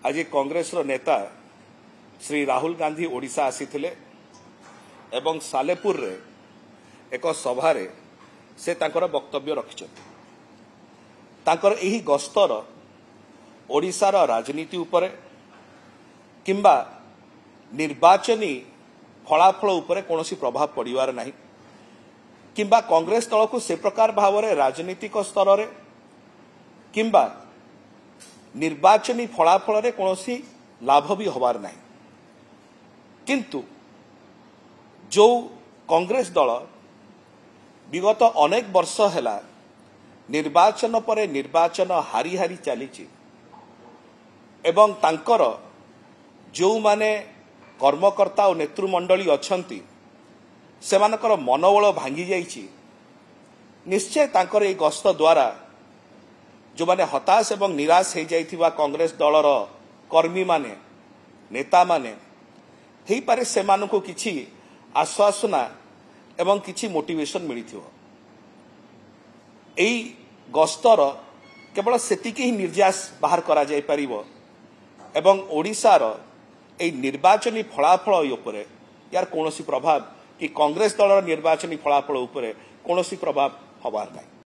आज कांग्रेस नेता श्री राहुल गांधी ओडिशा आसीथिले एवं सालेपुर रे एक सभा रे से तांकर वक्तव्य रखिछथि। तांकर एही गस्तर ओडिशार राजनीति उपरे किंबा निर्वाचनी फलाफल उपरे कोनोसी प्रभाव पड़िवार नाही किंबा कांग्रेस दल को से प्रकार भाव में राजनीतिक स्तर रे किंबा निर्वाचनी फलाफल रे कोनोसी लाभ भी होबार नाही। किंतु जो कांग्रेस दल विगत अनेक वर्ष हैला निर्वाचन परे निर्वाचन हारी हारी चली एवं तांकर जो माने कर्मकर्ता और नेतृमंडली अछंती सेमानकर मनोबल भांगी जाइछि। निश्चय तांकर ए गस्त द्वारा जो माने हताश एवं निराश हो जाइथिबा कांग्रेस दलर कर्मी माने नेता माने हेई पारे सेमानकु किछि आश्वासना एवं किछि मोटिवेशन मिलिथिबो। एई गस्तर केवल सेतिके ही निर्यास बाहर करा जाय परिबो एवं ओडिशार एई निर्वाचनी फलाफल उपरे यार कोनोसी प्रभाव कि कांग्रेस दलर निर्वाचनी फलाफल उपरे कोनोसी प्रभाव हबार नाही।